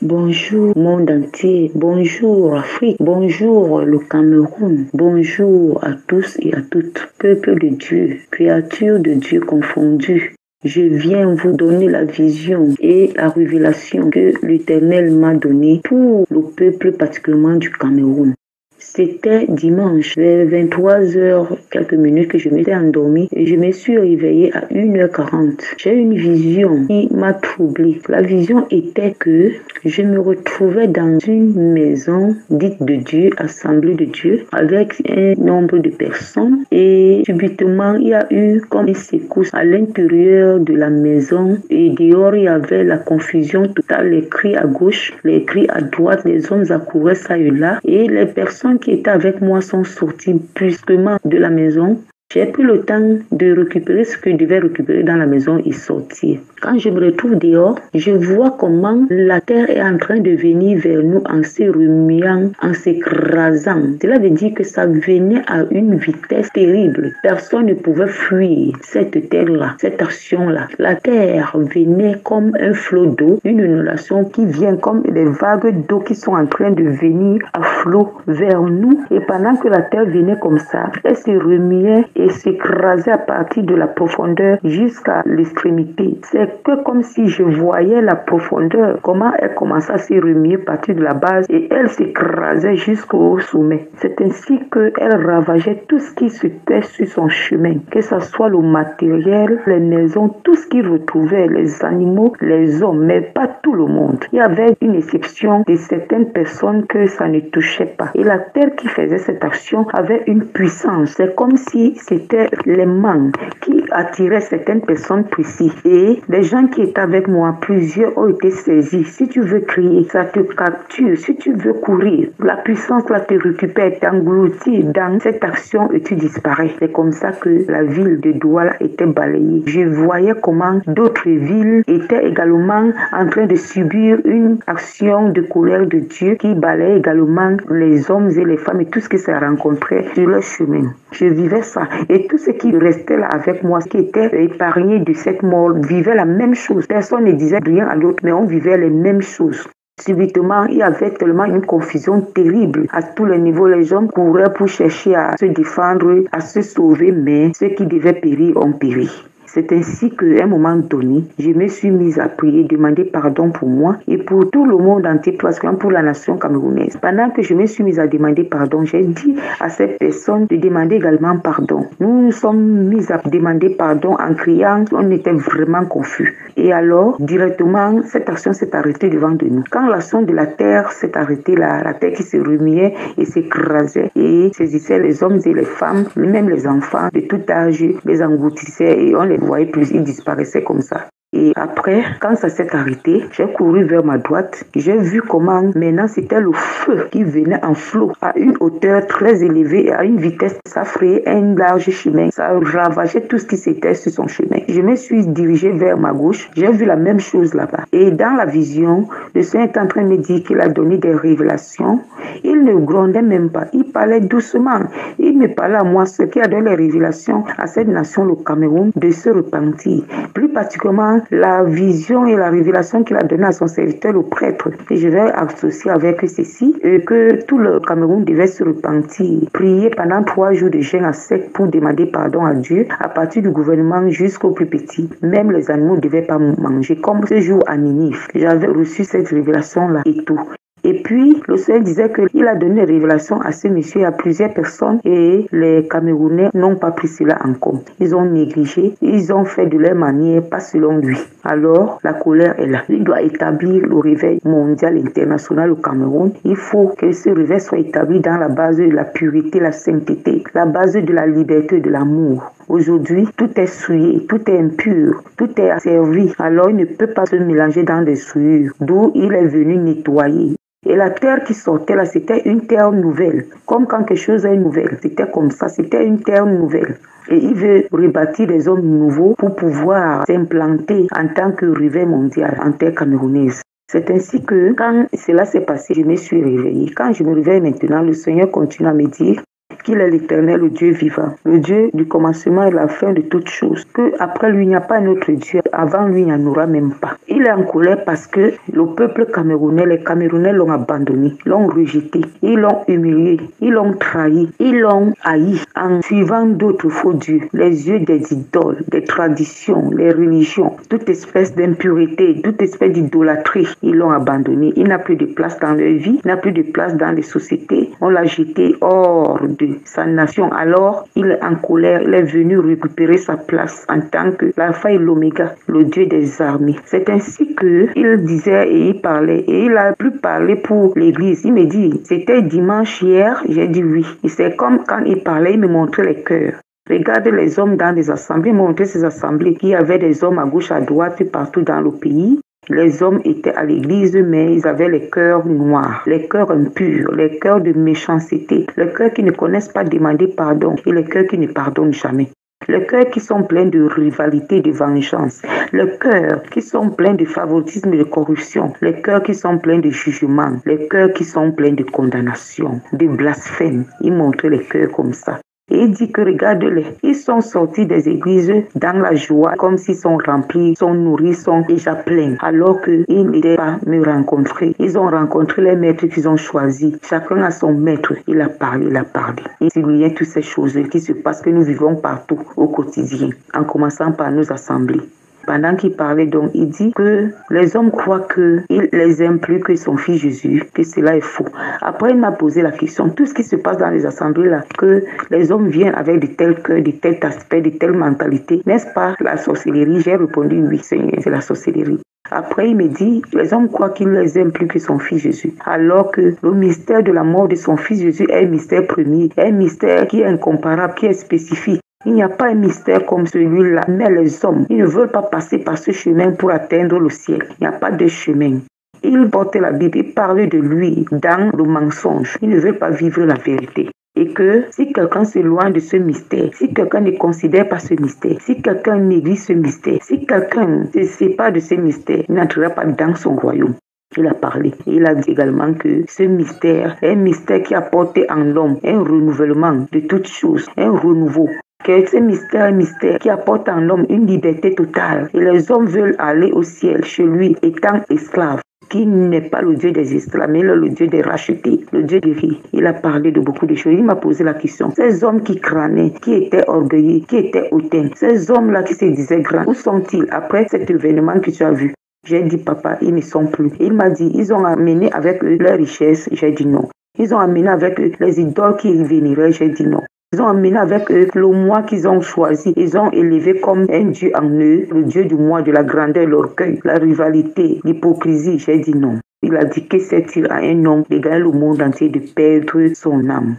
Bonjour monde entier, bonjour Afrique, bonjour le Cameroun, bonjour à tous et à toutes, peuple de Dieu, créatures de Dieu confondues. Je viens vous donner la vision et la révélation que l'Éternel m'a donnée pour le peuple particulièrement du Cameroun. C'était dimanche, vers 23h quelques minutes que je m'étais endormie et je me suis réveillée à 1h40. J'ai une vision qui m'a troublée. La vision était que je me retrouvais dans une maison dite de Dieu, assemblée de Dieu, avec un nombre de personnes et subitement il y a eu comme une secousse à l'intérieur de la maison et dehors il y avait la confusion totale, les cris à gauche, les cris à droite, les hommes accouraient ça et là et les personnes qui étaient avec moi sont sortis brusquement de la maison. J'ai pris le temps de récupérer ce que je devais récupérer dans la maison et sortir. Quand je me retrouve dehors, je vois comment la terre est en train de venir vers nous en se remuant, en s'écrasant. Cela veut dire que ça venait à une vitesse terrible. Personne ne pouvait fuir cette terre-là, cette action-là. La terre venait comme un flot d'eau, une inondation qui vient comme des vagues d'eau qui sont en train de venir à flot vers nous. Et pendant que la terre venait comme ça, elle se remuait et s'écrasait à partir de la profondeur jusqu'à l'extrémité. C'est que comme si je voyais la profondeur, comment elle commençait à se remuer à partir de la base et elle s'écrasait jusqu'au sommet. C'est ainsi qu'elle ravageait tout ce qui se était sur son chemin, que ce soit le matériel, les maisons, tout ce qu'il retrouvait, les animaux, les hommes, mais pas tout le monde. Il y avait une exception de certaines personnes que ça ne touchait pas. Et la terre qui faisait cette action avait une puissance. C'est comme si c'était les mains qui attiraient certaines personnes précises. Et les gens qui étaient avec moi, plusieurs ont été saisis. Si tu veux crier, ça te capture. Si tu veux courir, la puissance là te récupère, t'engloutit dans cette action et tu disparais. C'est comme ça que la ville de Douala était balayée. Je voyais comment d'autres villes étaient également en train de subir une action de colère de Dieu qui balayait également les hommes et les femmes et tout ce qui s'est rencontré sur leur chemin. Je vivais ça. Et tous ceux qui restaient là avec moi, qui étaient épargnés de cette mort, vivaient la même chose. Personne ne disait rien à l'autre, mais on vivait les mêmes choses. Subitement, il y avait tellement une confusion terrible. À tous les niveaux, les gens couraient pour chercher à se défendre, à se sauver, mais ceux qui devaient périr ont péri. C'est ainsi qu'à un moment donné, je me suis mise à prier, demander pardon pour moi et pour tout le monde entier, particulièrement pour la nation camerounaise. Pendant que je me suis mise à demander pardon, j'ai dit à cette personne de demander également pardon. Nous nous sommes mis à demander pardon en criant, on était vraiment confus. Et alors, directement, cette action s'est arrêtée devant de nous. Quand l'action de la terre s'est arrêtée, la terre qui se remuait et s'écrasait et saisissait les hommes et les femmes, même les enfants de tout âge, les engloutissait et on les voyait plus, ils disparaissaient comme ça. Et après, quand ça s'est arrêté, j'ai couru vers ma droite. J'ai vu comment maintenant c'était le feu qui venait en flot à une hauteur très élevée et à une vitesse. Ça frayait un large chemin. Ça ravageait tout ce qui s'était sur son chemin. Je me suis dirigée vers ma gauche. J'ai vu la même chose là-bas. Et dans la vision, le Seigneur est en train de me dire qu'il a donné des révélations. Il ne grondait même pas. Il parlait doucement. Il me parlait à moi, ce qui a donné les révélations à cette nation, le Cameroun, de se repentir. Plus particulièrement, la vision et la révélation qu'il a donnée à son serviteur, le prêtre. Et je vais associer avec ceci, que tout le Cameroun devait se repentir, prier pendant 3 jours de jeûne à sec pour demander pardon à Dieu, à partir du gouvernement jusqu'au plus petit. Même les animaux ne devaient pas manger, comme ce jour à Ninive. J'avais reçu cette révélation-là et tout. Et puis, le Seigneur disait qu'il a donné une révélation à ce monsieur, à plusieurs personnes, et les Camerounais n'ont pas pris cela en compte. Ils ont négligé, ils ont fait de leur manière, pas selon lui. Alors, la colère est là. Il doit établir le réveil mondial international au Cameroun. Il faut que ce réveil soit établi dans la base de la pureté, la sainteté, la base de la liberté, de l'amour. Aujourd'hui, tout est souillé, tout est impur, tout est asservi. Alors, il ne peut pas se mélanger dans des souillures, d'où il est venu nettoyer. Et la terre qui sortait là, c'était une terre nouvelle. Comme quand quelque chose est nouvelle. C'était comme ça, c'était une terre nouvelle. Et il veut rebâtir des hommes nouveaux pour pouvoir s'implanter en tant que réveil mondial en terre camerounaise. C'est ainsi que quand cela s'est passé, je me suis réveillée. Quand je me réveille maintenant, le Seigneur continue à me dire qu'il est l'Éternel, le Dieu vivant, le Dieu du commencement et la fin de toutes choses, que après lui il n'y a pas un autre Dieu, avant lui il n'y en aura même pas. Il est en colère parce que le peuple camerounais, les Camerounais l'ont abandonné, l'ont rejeté, ils l'ont humilié, ils l'ont trahi, ils l'ont haï en suivant d'autres faux dieux, les yeux des idoles, des traditions, les religions, toute espèce d'impureté, toute espèce d'idolâtrie, ils l'ont abandonné. Il n'a plus de place dans leur vie, il n'a plus de place dans les sociétés. On l'a jeté hors de sa nation. Alors, il est en colère, il est venu récupérer sa place en tant que l'alpha et l'oméga, le Dieu des armées. C'est ainsi qu'il disait et il parlait. Et il a plus parlé pour l'église. Il me dit, c'était dimanche hier, j'ai dit oui. Et c'est comme quand il parlait, il me montrait les cœurs. Regarde les hommes dans les assemblées, il montrait ces assemblées. Il y avait des hommes à gauche, à droite, partout dans le pays. Les hommes étaient à l'église, mais ils avaient les cœurs noirs, les cœurs impurs, les cœurs de méchanceté, les cœurs qui ne connaissent pas demander pardon et les cœurs qui ne pardonnent jamais. Les cœurs qui sont pleins de rivalité, de vengeance. Les cœurs qui sont pleins de favoritisme et de corruption. Les cœurs qui sont pleins de jugement. Les cœurs qui sont pleins de condamnation, de blasphème. Il montrait les cœurs comme ça. Et il dit que regarde-les, ils sont sortis des églises dans la joie, comme s'ils sont remplis, sont nourris, sont déjà pleins, alors qu'ils n'étaient pas me rencontrer. Ils ont rencontré les maîtres qu'ils ont choisis. Chacun a son maître. Il a parlé, il a parlé. Il y a toutes ces choses qui se passent, que nous vivons partout au quotidien, en commençant par nos assemblées. Pendant qu'il parlait donc, il dit que les hommes croient qu'il les aime plus que son fils Jésus, que cela est faux. Après, il m'a posé la question, tout ce qui se passe dans les assemblées là, que les hommes viennent avec de tels cœurs, de tels aspects, de telles mentalités, n'est-ce pas la sorcellerie? J'ai répondu oui, c'est la sorcellerie. Après, il me dit, les hommes croient qu'il les aime plus que son fils Jésus, alors que le mystère de la mort de son fils Jésus est un mystère premier, un mystère qui est incomparable, qui est spécifique. Il n'y a pas un mystère comme celui-là, mais les hommes, ils ne veulent pas passer par ce chemin pour atteindre le ciel. Il n'y a pas de chemin. Ils portaient la Bible, ils parlaient de lui dans le mensonge. Ils ne veulent pas vivre la vérité. Et que si quelqu'un s'éloigne de ce mystère, si quelqu'un ne considère pas ce mystère, si quelqu'un néglige ce mystère, si quelqu'un ne se sépare de ce mystère, il n'entrera pas dans son royaume. Il a parlé. Il a dit également que ce mystère est un mystère qui a porté en l'homme un renouvellement de toutes choses, un renouveau. Que ce mystère est un mystère qui apporte en l'homme une liberté totale. Et les hommes veulent aller au ciel chez lui étant esclaves. Qui n'est pas le Dieu des esclaves, mais le Dieu des rachetés, le Dieu des riches. Il a parlé de beaucoup de choses. Il m'a posé la question. Ces hommes qui crânaient, qui étaient orgueilleux, qui étaient hautains, ces hommes-là qui se disaient grands, où sont-ils après cet événement que tu as vu? J'ai dit, papa, ils ne sont plus. Il m'a dit, ils ont amené avec eux leurs richesses. J'ai dit non. Ils ont amené avec eux les idoles qui vénéraient. J'ai dit non. Ils ont amené avec eux le moi qu'ils ont choisi. Ils ont élevé comme un Dieu en eux, le Dieu du moi, de la grandeur, l'orgueil, la rivalité, l'hypocrisie. J'ai dit non. Il a dit que c'est-il à un homme de gagner le monde entier, de perdre son âme.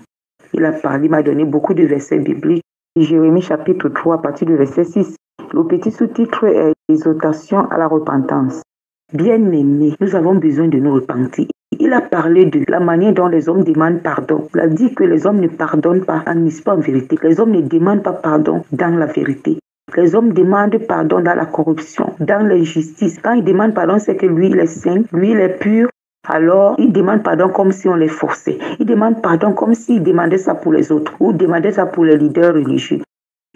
Il a parlé, il m'a donné beaucoup de versets bibliques. Jérémie chapitre 3, à partir du verset 6. Le petit sous-titre est Exhortation à la repentance. Bien-aimés, nous avons besoin de nous repentir. Il a parlé de la manière dont les hommes demandent pardon. Il a dit que les hommes ne pardonnent pas en vérité. Les hommes ne demandent pas pardon dans la vérité. Les hommes demandent pardon dans la corruption, dans l'injustice. Quand ils demandent pardon, c'est que lui, il est saint, lui, il est pur. Alors, ils demandent pardon comme si on les forçait. Ils demandent pardon comme s'ils demandaient ça pour les autres ou demandaient ça pour les leaders religieux.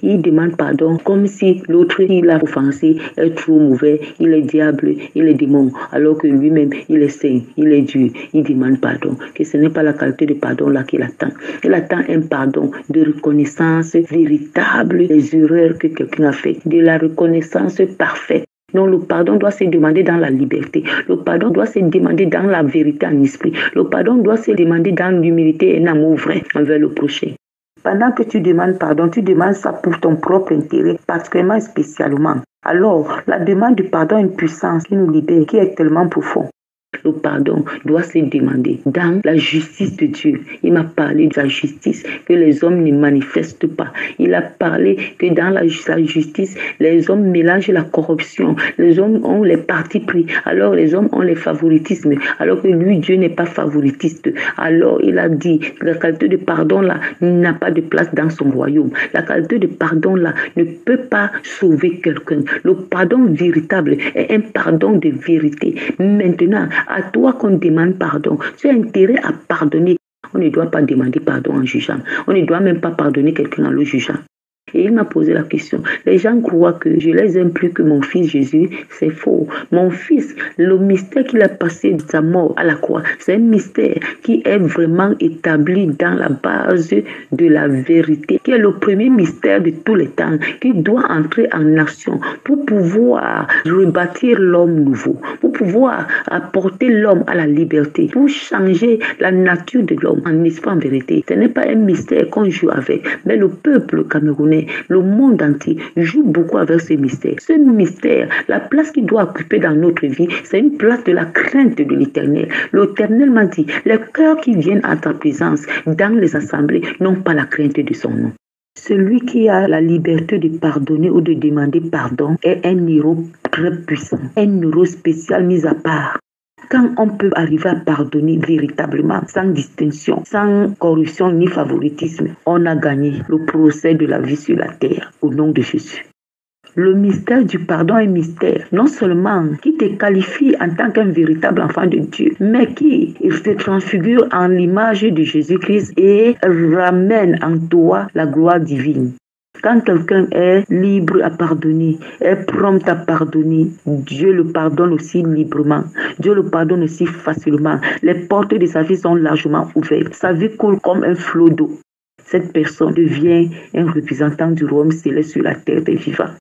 Il demande pardon comme si l'autre, il a offensé, est trop mauvais, il est diable, il est démon, alors que lui-même, il est saint, il est Dieu. Il demande pardon, que ce n'est pas la qualité de pardon là qu'il attend. Il attend un pardon de reconnaissance véritable des erreurs que quelqu'un a faites, de la reconnaissance parfaite. Donc le pardon doit se demander dans la liberté. Le pardon doit se demander dans la vérité en esprit. Le pardon doit se demander dans l'humilité et un amour vrai envers le prochain. Pendant que tu demandes pardon, tu demandes ça pour ton propre intérêt, particulièrement et spécialement. Alors, la demande du pardon a une puissance qui nous libère, qui est tellement profonde. Le pardon doit se demander dans la justice de Dieu. Il m'a parlé de la justice que les hommes ne manifestent pas. Il a parlé que dans la justice, les hommes mélangent la corruption. Les hommes ont les partis pris. Alors les hommes ont les favoritismes. Alors que lui, Dieu n'est pas favoritiste. Alors il a dit que la qualité de pardon là n'a pas de place dans son royaume. La qualité de pardon là ne peut pas sauver quelqu'un. Le pardon véritable est un pardon de vérité. Maintenant, à toi qu'on demande pardon. Tu as intérêt à pardonner. On ne doit pas demander pardon en jugeant. On ne doit même pas pardonner quelqu'un en le jugeant. Et il m'a posé la question. Les gens croient que je les aime plus que mon fils Jésus. C'est faux. Mon fils, le mystère qu'il a passé de sa mort à la croix, c'est un mystère qui est vraiment établi dans la base de la vérité, qui est le premier mystère de tous les temps, qui doit entrer en action pour pouvoir rebâtir l'homme nouveau, pour pouvoir apporter l'homme à la liberté, pour changer la nature de l'homme en esprit en vérité. Ce n'est pas un mystère qu'on joue avec, mais le peuple camerounais, le monde entier joue beaucoup avec ce mystère. Ce mystère, la place qu'il doit occuper dans notre vie, c'est une place de la crainte de l'Éternel. L'Éternel m'a dit, les cœurs qui viennent à ta présence dans les assemblées n'ont pas la crainte de son nom. Celui qui a la liberté de pardonner ou de demander pardon est un héros très puissant, un héros spécial mis à part. Quand on peut arriver à pardonner véritablement, sans distinction, sans corruption ni favoritisme, on a gagné le procès de la vie sur la terre au nom de Jésus. Le mystère du pardon est un mystère, non seulement qui te qualifie en tant qu'un véritable enfant de Dieu, mais qui te transfigure en l'image de Jésus-Christ et ramène en toi la gloire divine. Quand quelqu'un est libre à pardonner, est prompt à pardonner, Dieu le pardonne aussi librement. Dieu le pardonne aussi facilement. Les portes de sa vie sont largement ouvertes. Sa vie coule comme un flot d'eau. Cette personne devient un représentant du royaume céleste sur la terre des vivants.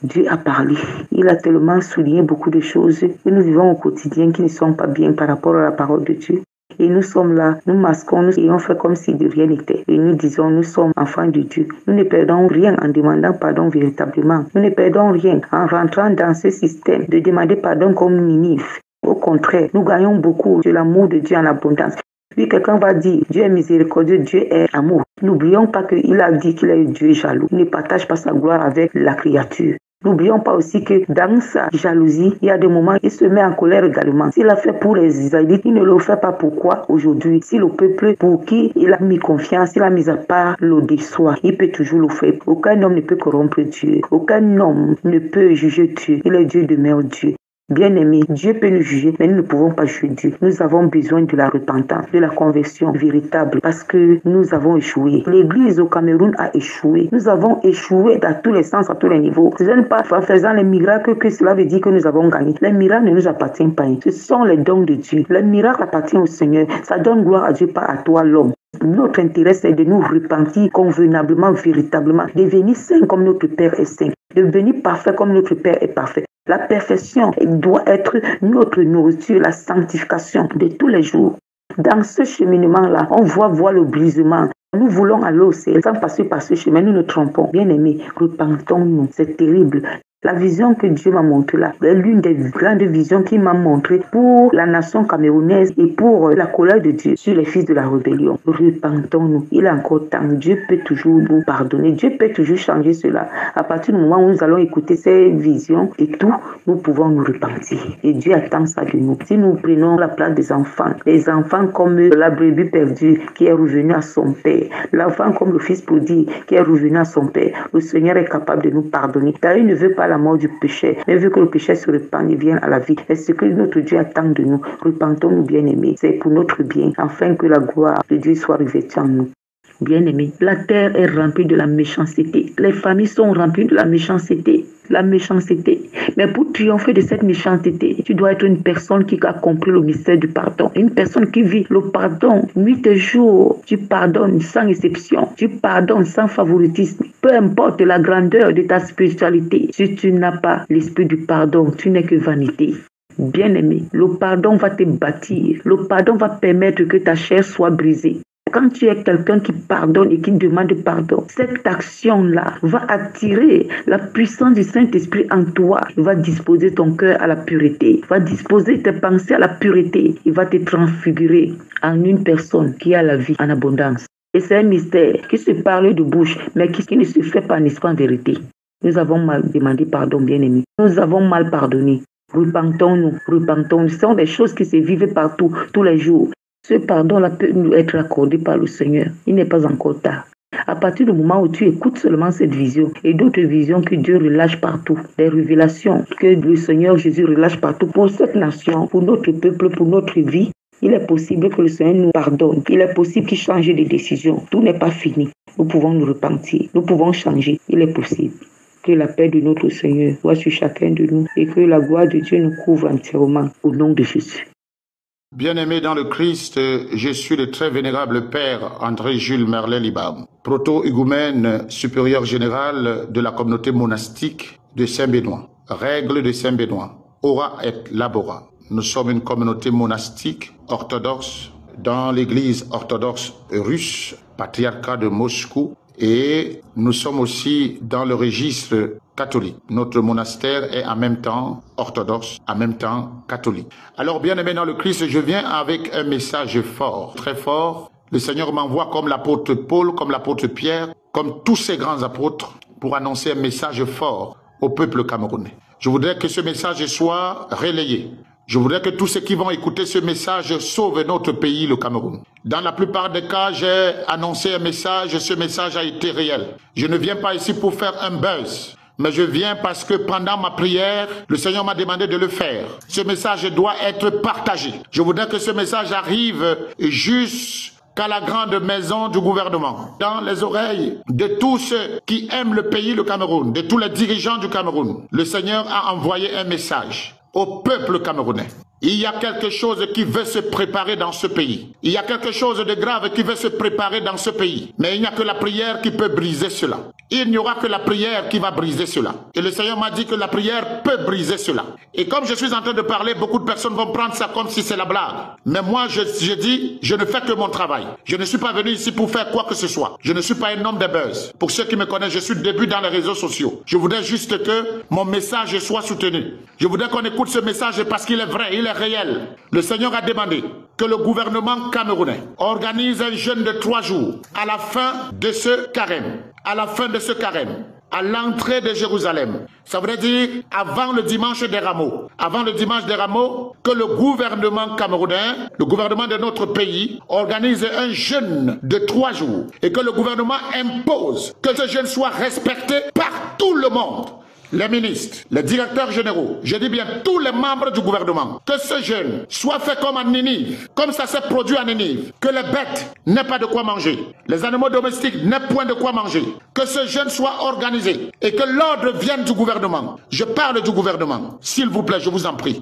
Dieu a parlé. Il a tellement souligné beaucoup de choses que nous vivons au quotidien qui ne sont pas bien par rapport à la parole de Dieu. Et nous sommes là, nous masquons et on fait comme si de rien n'était. Et nous disons, nous sommes enfants de Dieu. Nous ne perdons rien en demandant pardon véritablement. Nous ne perdons rien en rentrant dans ce système de demander pardon comme Ninive. Au contraire, nous gagnons beaucoup de l'amour de Dieu en abondance. Puis quelqu'un va dire, Dieu est miséricordieux, Dieu est amour. N'oublions pas qu'il a dit qu'il est Dieu jaloux. Il ne partage pas sa gloire avec la créature. N'oublions pas aussi que dans sa jalousie, il y a des moments où il se met en colère également. S'il a fait pour les Israélites, il ne le fait pas pourquoi aujourd'hui. Si le peuple pour qui il a mis confiance, il a mis à part le déçoit, il peut toujours le faire. Aucun homme ne peut corrompre Dieu. Aucun homme ne peut juger Dieu. Il est Dieu demeure Dieu. Bien-aimés, Dieu peut nous juger, mais nous ne pouvons pas juger Dieu. Nous avons besoin de la repentance, de la conversion véritable, parce que nous avons échoué. L'Église au Cameroun a échoué. Nous avons échoué dans tous les sens, à tous les niveaux. Ce n'est pas en faisant les miracles que cela veut dire que nous avons gagné. Les miracles ne nous appartiennent pas. Ce sont les dons de Dieu. Les miracles appartiennent au Seigneur. Ça donne gloire à Dieu, pas à toi, l'homme. Notre intérêt, c'est de nous repentir convenablement, véritablement, devenir saint comme notre Père est saint, devenir parfait comme notre Père est parfait. La perfection doit être notre nourriture, la sanctification de tous les jours. Dans ce cheminement-là, on voit le brisement. Nous voulons aller au ciel sans passer par ce chemin. Nous nous trompons. Bien-aimés, repentons-nous. C'est terrible. La vision que Dieu m'a montrée là, est l'une des grandes visions qu'il m'a montrée pour la nation camerounaise et pour la colère de Dieu sur les fils de la rébellion. Repentons-nous. Il est encore temps. Dieu peut toujours nous pardonner. Dieu peut toujours changer cela. À partir du moment où nous allons écouter ces visions et tout, nous pouvons nous repentir. Et Dieu attend ça de nous. Si nous prenons la place des enfants, les enfants comme la brebis perdue qui est revenue à son père, l'enfant comme le fils prodigue qui est revenu à son père, le Seigneur est capable de nous pardonner. Car il ne veut pas la mort du péché, mais vu que le péché se répand, il vient à la vie. Et ce que notre Dieu attend de nous, repentons-nous bien-aimés, c'est pour notre bien, afin que la gloire de Dieu soit revêtue en nous. Bien-aimés, la terre est remplie de la méchanceté. Les familles sont remplies de la méchanceté. La méchanceté. Mais pour triompher de cette méchanceté, tu dois être une personne qui a compris le mystère du pardon. Une personne qui vit le pardon nuit et jour. Tu pardonnes sans exception. Tu pardonnes sans favoritisme. Peu importe la grandeur de ta spiritualité. Si tu n'as pas l'esprit du pardon, tu n'es que vanité. Bien-aimé, le pardon va te bâtir. Le pardon va permettre que ta chair soit brisée. Quand tu es quelqu'un qui pardonne et qui demande pardon, cette action-là va attirer la puissance du Saint-Esprit en toi. Il va disposer ton cœur à la pureté. Il va disposer tes pensées à la pureté. Il va te transfigurer en une personne qui a la vie en abondance. Et c'est un mystère qui se parle de bouche, mais qui ne se fait pas en vérité. Nous avons mal demandé pardon, bien-aimés. Nous avons mal pardonné. Repentons-nous, repentons-nous. Ce sont des choses qui se vivent partout, tous les jours. Ce pardon-là peut nous être accordé par le Seigneur. Il n'est pas encore tard. À partir du moment où tu écoutes seulement cette vision et d'autres visions que Dieu relâche partout, des révélations que le Seigneur Jésus relâche partout pour cette nation, pour notre peuple, pour notre vie, Il est possible que le Seigneur nous pardonne. Il est possible qu'il change de décision. Tout n'est pas fini. Nous pouvons nous repentir. Nous pouvons changer. Il est possible. Que la paix de notre Seigneur soit sur chacun de nous et que la gloire de Dieu nous couvre entièrement au nom de Jésus. Bien-aimé dans le Christ, je suis le très vénérable Père André-Jules Merlet-Libam, proto-higoumène supérieur général de la communauté monastique de Saint-Benoît. Règle de Saint-Benoît, ora et labora. Nous sommes une communauté monastique orthodoxe dans l'église orthodoxe russe, patriarcat de Moscou, et nous sommes aussi dans le registre catholique. Notre monastère est en même temps orthodoxe, en même temps catholique. Alors, bien aimé dans le Christ, je viens avec un message fort, très fort. Le Seigneur m'envoie comme l'apôtre Paul, comme l'apôtre Pierre, comme tous ces grands apôtres, pour annoncer un message fort au peuple camerounais. Je voudrais que ce message soit relayé. Je voudrais que tous ceux qui vont écouter ce message sauvent notre pays, le Cameroun. Dans la plupart des cas, j'ai annoncé un message, ce message a été réel. Je ne viens pas ici pour faire un buzz, mais je viens parce que pendant ma prière, le Seigneur m'a demandé de le faire. Ce message doit être partagé. Je voudrais que ce message arrive jusqu'à la grande maison du gouvernement, dans les oreilles de tous ceux qui aiment le pays, le Cameroun, de tous les dirigeants du Cameroun. Le Seigneur a envoyé un message au peuple camerounais. Il y a quelque chose qui veut se préparer dans ce pays. Il y a quelque chose de grave qui veut se préparer dans ce pays. Mais il n'y a que la prière qui peut briser cela. Il n'y aura que la prière qui va briser cela. Et le Seigneur m'a dit que la prière peut briser cela. Et comme je suis en train de parler, beaucoup de personnes vont prendre ça comme si c'est la blague. Mais moi, je dis, je ne fais que mon travail. Je ne suis pas venu ici pour faire quoi que ce soit. Je ne suis pas un homme de buzz. Pour ceux qui me connaissent, je suis début dans les réseaux sociaux. Je voudrais juste que mon message soit soutenu. Je voudrais qu'on écoute ce message parce qu'il est vrai, il est réel. Le Seigneur a demandé que le gouvernement camerounais organise un jeûne de 3 jours à la fin de ce carême. À la fin de ce carême, à l'entrée de Jérusalem. Ça veut dire avant le dimanche des rameaux. Avant le dimanche des rameaux, que le gouvernement camerounais, le gouvernement de notre pays, organise un jeûne de 3 jours. Et que le gouvernement impose que ce jeûne soit respecté par tout le monde. Les ministres, les directeurs généraux, je dis bien tous les membres du gouvernement, que ce jeûne soit fait comme à Ninive, comme ça s'est produit à Ninive, que les bêtes n'aient pas de quoi manger, les animaux domestiques n'aient point de quoi manger, que ce jeûne soit organisé et que l'ordre vienne du gouvernement. Je parle du gouvernement, s'il vous plaît, je vous en prie.